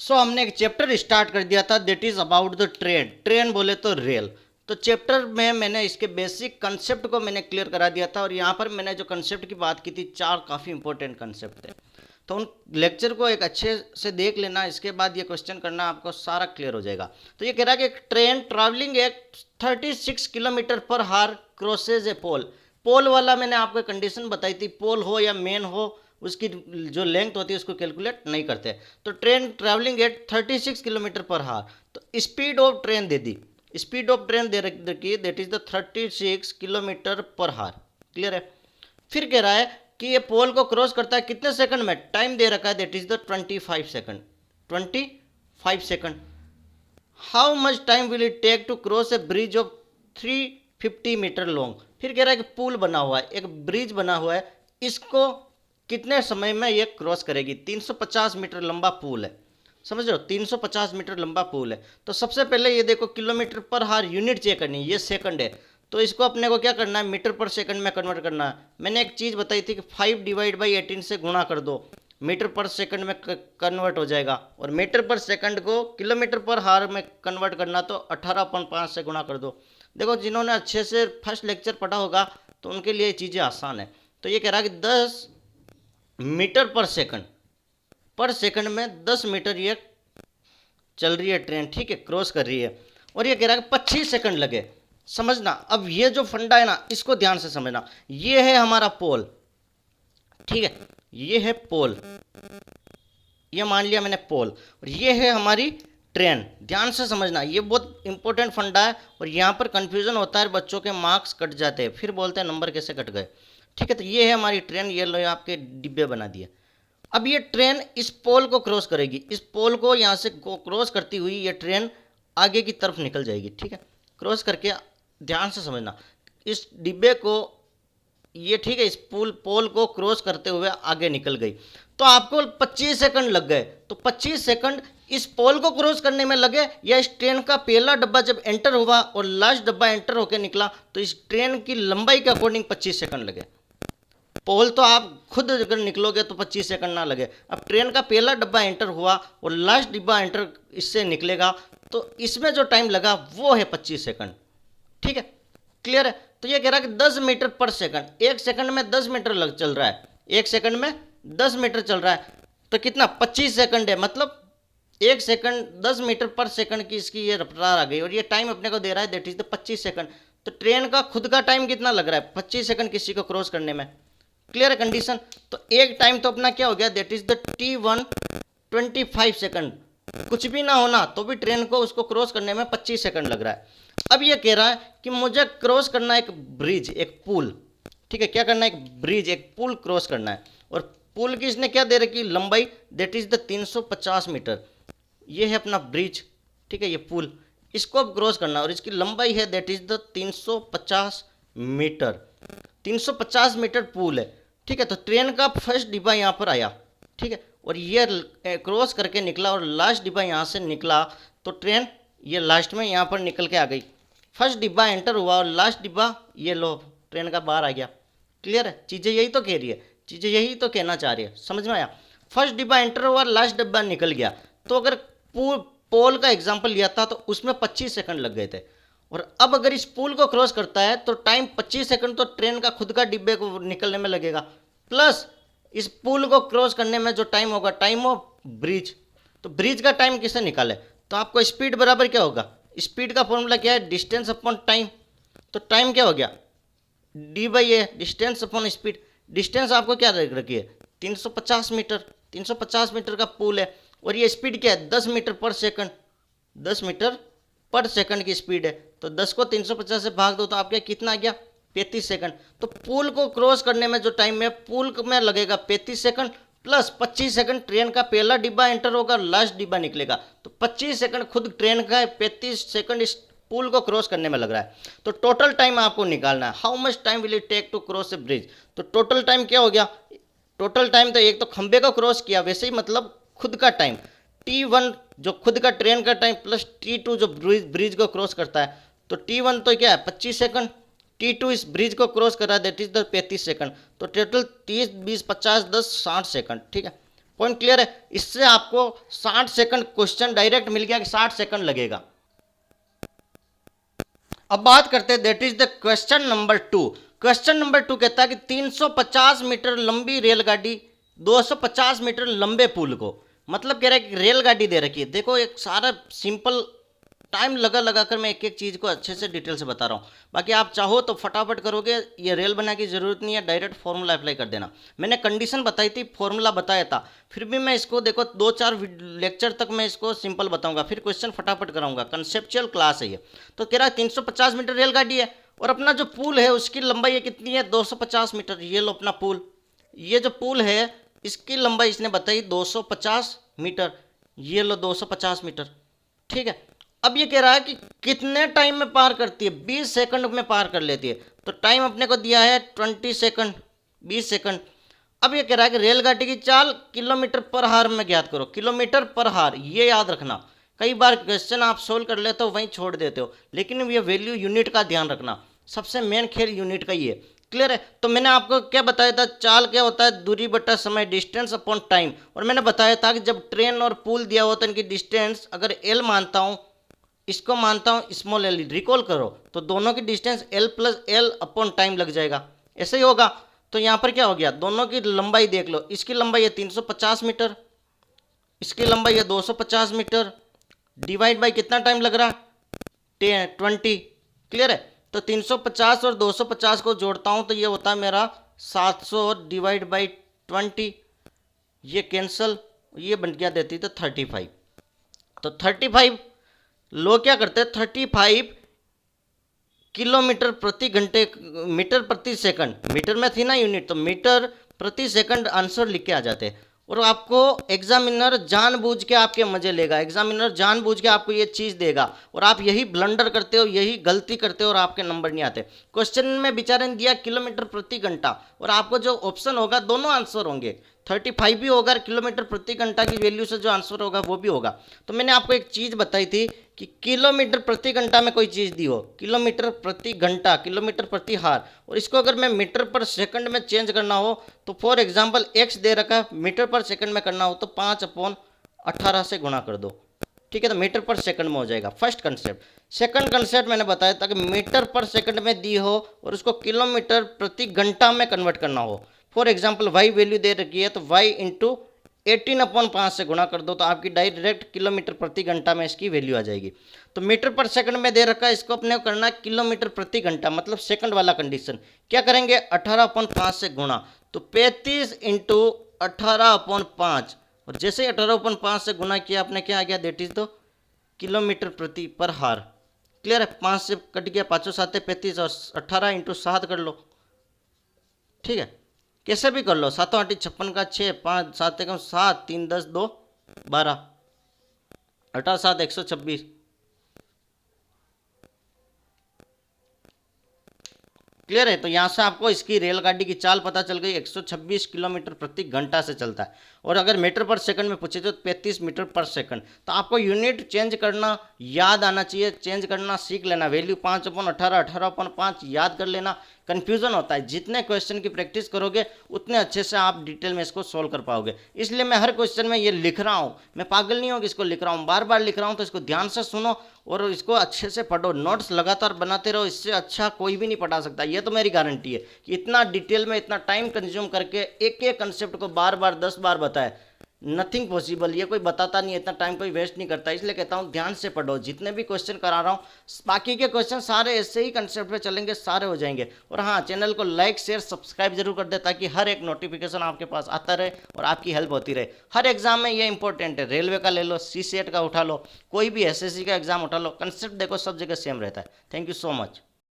हमने एक chapter start कर दिया था that is about the train. Train बोले तो रेल। तो चैप्टर में मैंने इसके बेसिक कंसेप्ट को मैंने क्लियर करा दिया था और यहाँ पर मैंने जो कंसेप्ट की बात की थी, चार काफ़ी इंपॉर्टेंट कंसेप्ट थे। तो उन लेक्चर को एक अच्छे से देख लेना, इसके बाद ये क्वेश्चन करना, आपको सारा क्लियर हो जाएगा। तो ये कह रहा है कि एक ट्रेन ट्रैवलिंग एट 36 किलोमीटर पर हार क्रॉसेज ए पोल। पोल वाला मैंने आपको कंडीशन बताई थी, पोल हो या मेन हो, उसकी जो लेंथ होती है उसको कैलकुलेट नहीं करते। तो ट्रेन ट्रैवलिंग एट 36 किलोमीटर पर हार, तो स्पीड ऑफ ट्रेन दे दी, स्पीड ऑफ ट्रेन दे रखी, दैट इज द 36 किलोमीटर पर हार। क्लियर है। फिर कह रहा है कि ये पोल को क्रॉस करता है कितने सेकंड में, टाइम दे रखा है that is the 25 second. 25 second. How much time will it take to cross a bridge of 350 metre long. फिर कह रहा है कि पुल बना हुआ है, एक ब्रिज बना हुआ है, इसको कितने समय में ये क्रॉस करेगी। 350 मीटर लंबा पुल है, समझ रहे हो, 350 मीटर लंबा पुल है। तो सबसे पहले ये देखो किलोमीटर पर हार यूनिट चेक करनी है, ये सेकंड है, तो इसको अपने को क्या करना है, मीटर पर सेकंड में कन्वर्ट करना है। मैंने एक चीज़ बताई थी कि 5 डिवाइड बाई 18 से गुणा कर दो, मीटर पर सेकंड में कन्वर्ट हो जाएगा। और मीटर पर सेकंड को किलोमीटर पर हार में कन्वर्ट करना तो 18.5 से गुणा कर दो। देखो जिन्होंने अच्छे से फर्स्ट लेक्चर पढ़ा होगा तो उनके लिए चीज़ें आसान है। तो ये कह रहा है कि 10 मीटर पर सेकंड में 10 मीटर ये चल रही है ट्रेन, ठीक है, क्रॉस कर रही है। और ये कह रहा है कि 25 सेकंड लगे। समझना, अब ये जो फंडा है ना, इसको ध्यान से समझना। ये है हमारा पोल, ठीक है, ये है पोल, ये मान लिया मैंने पोल, और ये है हमारी ट्रेन। ध्यान से समझना, ये बहुत इंपॉर्टेंट फंडा है और यहाँ पर कंफ्यूजन होता है, बच्चों के मार्क्स कट जाते हैं, फिर बोलते हैं नंबर कैसे कट गए। ठीक है, तो ये है हमारी ट्रेन, ये लो आपके डिब्बे बना दिए। अब ये ट्रेन इस पोल को क्रॉस करेगी, इस पोल को यहाँ से क्रॉस करती हुई ये ट्रेन आगे की तरफ निकल जाएगी। ठीक है, क्रॉस करके, ध्यान से समझना, इस डिब्बे को ये, ठीक है, इस पोल को क्रॉस करते हुए आगे निकल गई। तो आपको 25 सेकंड लग गए। तो 25 सेकंड इस पोल को क्रॉस करने में लगे, या इस ट्रेन का पहला डब्बा जब एंटर हुआ और लास्ट डब्बा एंटर होकर निकला, तो इस ट्रेन की लंबाई के अकॉर्डिंग 25 सेकंड लगे। पोल तो आप खुद अगर निकलोगे तो 25 सेकंड ना लगे। अब ट्रेन का पहला डब्बा एंटर हुआ और लास्ट डिब्बा एंटर इससे निकलेगा, तो इसमें जो टाइम लगा वो है 25 सेकंड। ठीक है, क्लियर है। तो ये कह रहा है कि 10 मीटर पर सेकंड, एक सेकंड में 10 मीटर लग चल रहा है, एक सेकंड में 10 मीटर चल रहा है, तो कितना, 25 सेकंड है, मतलब एक सेकंड 10 मीटर पर सेकंड की इसकी ये रफ्तार आ गई, और ये टाइम अपने को दे रहा है दैट इज द 25 सेकंड। तो ट्रेन का खुद का टाइम कितना लग रहा है, 25 सेकंड किसी को क्रॉस करने में। क्लियर है कंडीशन। तो एक टाइम तो अपना क्या हो गया, that is the T1 25 second. कुछ भी ना होना तो भी ट्रेन को उसको क्रॉस करने में 25 सेकंड लग रहा है। अब ये कह रहा है कि मुझे क्रॉस करना है एक ब्रिज, एक पुल। ठीक है, क्या करना है, एक ब्रिज, एक पुल क्रॉस करना है। और पुल की इसने क्या दे रखी, लंबाई, दैट इज द 350 मीटर। ये है अपना ब्रिज, ठीक है, ये पुल, इसको अब क्रॉस करना है और इसकी लंबाई है that is the 350 metre. 350 metre पुल है। ठीक है, तो ट्रेन का फर्स्ट डिब्बा यहाँ पर आया, ठीक है, और ये क्रॉस करके निकला और लास्ट डिब्बा यहाँ से निकला, तो ट्रेन ये लास्ट में यहाँ पर निकल के आ गई। फर्स्ट डिब्बा एंटर हुआ और लास्ट डिब्बा ये लो ट्रेन का बाहर आ गया। क्लियर है, चीज़ें यही तो कह रही है, चीज़ें यही तो कहना चाह रही है, समझ में आया। फर्स्ट डिब्बा एंटर हुआ, लास्ट डिब्बा निकल गया। तो अगर पोल का एग्जाम्पल लिया था तो उसमें 25 सेकंड लग गए थे, और अब अगर इस पुल को क्रॉस करता है तो टाइम 25 सेकंड तो ट्रेन का खुद का डिब्बे को निकलने में लगेगा, प्लस इस पुल को क्रॉस करने में जो टाइम होगा, टाइम ऑफ ब्रिज। तो ब्रिज का टाइम किसे निकाले, तो आपको स्पीड बराबर क्या होगा, स्पीड का फॉर्मूला क्या है, डिस्टेंस अपॉन टाइम। तो टाइम क्या हो गया, D/A, distance upon speed. Distance आपको क्या रखी है, 350 मीटर, 350 मीटर का पुल है, और ये स्पीड क्या है, 10 मीटर पर सेकंड, 10 मीटर पर सेकंड की स्पीड है। तो 10 को 350 से भाग दो तो आपके कितना आ गया, 35 सेकंड। तो पुल को क्रॉस करने में जो टाइम है पुल में लगेगा 35 सेकंड, प्लस 25 सेकंड ट्रेन का पहला डिब्बा एंटर होगा, लास्ट डिब्बा निकलेगा। तो 25 सेकंड खुद ट्रेन का है, 35 सेकंड इस पुल को क्रॉस करने में लग रहा है। तो टोटल टाइम आपको निकालना है, how much time will it take to cross a bridge. तो टोटल टाइम क्या हो गया, टोटल टाइम तो एक तो खंबे को क्रॉस किया, वैसे ही मतलब खुद का टाइम T1 जो खुद का ट्रेन का टाइम, प्लस T2 जो ब्रिज को क्रॉस करता है। तो T1 तो क्या है 25 सेकंड, T2 इस ब्रिज को क्रॉस कर रहा है दैट इज द 35 सेकंड। तो टोटल 30 20 50 10 60 सेकंड। ठीक है, पॉइंट क्लियर है? इससे आपको 60 सेकंड क्वेश्चन डायरेक्ट मिल गया कि 60 सेकंड लगेगा। अब बात करते हैं, that is the question number 2। Question number 2 कहता है कि 350 मीटर लंबी रेलगाड़ी 250 मीटर लंबे पुल को, मतलब कह रहा है कि रेलगाड़ी दे रखी है। देखो एक सारा सिंपल टाइम लगा कर मैं एक एक चीज़ को अच्छे से डिटेल से बता रहा हूँ। बाकी आप चाहो तो फटाफट करोगे, ये रेल बनाने की ज़रूरत नहीं है, डायरेक्ट फॉर्मूला अप्लाई कर देना। मैंने कंडीशन बताई थी, फॉर्मूला बताया था, फिर भी मैं इसको देखो 2-4 लेक्चर तक मैं इसको सिंपल बताऊंगा, फिर क्वेश्चन फटाफट कराऊंगा। कंसेप्चुअल क्लास है ये। तो कह रहा है 350 मीटर रेलगाड़ी है और अपना जो पुल है उसकी लंबाई है कितनी है, 250 मीटर। ये लो अपना पुल, ये जो पुल है इसकी लंबाई इसने बताई 250 मीटर। ये लो 250 मीटर, ठीक है। अब ये कह रहा है कि कितने टाइम में पार करती है, 20 सेकंड में पार कर लेती है। तो टाइम अपने को दिया है 20 सेकंड, 20 सेकंड। अब ये कह रहा है कि रेलगाड़ी की चाल किलोमीटर पर हार में ज्ञात करो। किलोमीटर पर हार ये याद रखना, कई बार क्वेश्चन आप सोल्व कर लेते हो वहीं छोड़ देते हो, लेकिन ये वैल्यू यूनिट का ध्यान रखना, सबसे मेन खेल यूनिट का ही है। क्लियर है? तो मैंने आपको क्या बताया था, चाल क्या होता है, दूरी बटा समय, डिस्टेंस अपॉन टाइम। और मैंने बताया था कि जब ट्रेन और पुल दिया होता है इनकी डिस्टेंस अगर एल मानता हूँ, इसको मानता हूं स्मॉल एल, रिकॉल करो तो दोनों की distance L plus L upon time लग जाएगा, ऐसे ही होगा। तो यहां पर क्या हो गया, दोनों की लंबाई देख लो, इसकी लंबाई है 350 मीटर, इसकी लंबाई है 250 मीटर, डिवाइड बाई कितना टाइम लग रहा, 20। क्लियर है? तो 350 और 250 को जोड़ता हूं तो ये होता है मेरा 700 डिवाइड बाई 20, ये कैंसल, ये बन गया देती तो 35। तो 35 लोग क्या करते हैं, 35 किलोमीटर प्रति घंटे, मीटर प्रति सेकंड, मीटर में थी ना यूनिट, तो मीटर प्रति सेकंड आंसर लिख के आ जाते हैं। और आपको एग्जामिनर जानबूझ के आपके मजे लेगा, एग्जामिनर जानबूझ के आपको ये चीज़ देगा और आप यही ब्लंडर करते हो, यही गलती करते हो और आपके नंबर नहीं आते। क्वेश्चन में बेचारे ने दिया किलोमीटर प्रति घंटा और आपको जो ऑप्शन होगा दोनों आंसर होंगे, 35 भी होगा, किलोमीटर प्रति घंटा की वैल्यू से जो आंसर होगा वो भी होगा। तो मैंने आपको एक चीज़ बताई थी कि किलोमीटर प्रति घंटा में कोई चीज़ दी हो, किलोमीटर प्रति घंटा, किलोमीटर प्रति हार, और इसको अगर मैं मीटर पर सेकंड में चेंज करना हो तो फॉर एग्जांपल एक्स दे रखा है, मीटर पर सेकंड में करना हो तो 5/18 से गुणा कर दो, ठीक है। तो मीटर पर सेकंड में हो जाएगा, फर्स्ट कंसेप्ट। सेकंड कंसेप्ट मैंने बताया था कि मीटर पर सेकंड में दी हो और उसको किलोमीटर प्रति घंटा में कन्वर्ट करना हो। फॉर एग्जाम्पल वाई वैल्यू दे रखी है तो वाई इंटू 18/5 से गुणा कर दो तो आपकी डायरेक्ट किलोमीटर प्रति घंटा में इसकी वैल्यू आ जाएगी। तो मीटर पर सेकंड में दे रखा है, इसको अपने को करना है किलोमीटर प्रति घंटा, मतलब सेकंड वाला कंडीशन। क्या करेंगे, 18/5 से गुणा, तो 35 इंटू 18/5, और जैसे 18/5 से गुणा किया आपने, क्या आ गया, दैट इज द किलोमीटर प्रति पर हार। क्लियर है? 5 से कट गया, 5 7 35 और 18 इंटू 7 कर लो, ठीक है। कैसे भी कर लो, 7 8 56 का 6, 5 7 एकम 7, 3 10 2 12, 18 7 126। क्लियर है? तो यहाँ से आपको इसकी रेलगाड़ी की चाल पता चल गई, 126 किलोमीटर प्रति घंटा से चलता है। और अगर मीटर पर सेकंड में पूछे तो 35 मीटर पर सेकंड। तो आपको यूनिट चेंज करना याद आना चाहिए, चेंज करना सीख लेना। वैल्यू 5/18, 18/5 याद कर लेना, कन्फ्यूजन होता है। जितने क्वेश्चन की प्रैक्टिस करोगे उतने अच्छे से आप डिटेल में इसको सोल्व कर पाओगे। इसलिए मैं हर क्वेश्चन में ये लिख रहा हूँ, मैं पागल नहीं हूँ कि इसको लिख रहा हूँ, बार बार लिख रहा हूँ। तो इसको ध्यान से सुनो और इसको अच्छे से पढ़ो, नोट्स लगातार बनाते रहो, इससे अच्छा कोई भी नहीं पढ़ा सकता। ये तो मेरी गारंटी है कि इतना डिटेल में, इतना टाइम कंज्यूम करके एक एक कंसेप्ट को बार बार 10 बार बताए, नथिंग पॉसिबल। ये कोई बताता नहीं है, इतना टाइम कोई वेस्ट नहीं करता। इसलिए कहता हूँ ध्यान से पढ़ो, जितने भी क्वेश्चन करा रहा हूँ बाकी के क्वेश्चन सारे ऐसे ही कंसेप्ट पे चलेंगे, सारे हो जाएंगे। और हाँ, चैनल को लाइक शेयर सब्सक्राइब जरूर कर दे ताकि हर एक नोटिफिकेशन आपके पास आता रहे और आपकी हेल्प होती रहे। हर एग्जाम में ये इंपॉर्टेंट है, रेलवे का ले लो, CSET का उठा लो, कोई भी SSC का एग्जाम उठा लो, कंसेप्ट देखो सब जगह सेम रहता है। Thank you so much.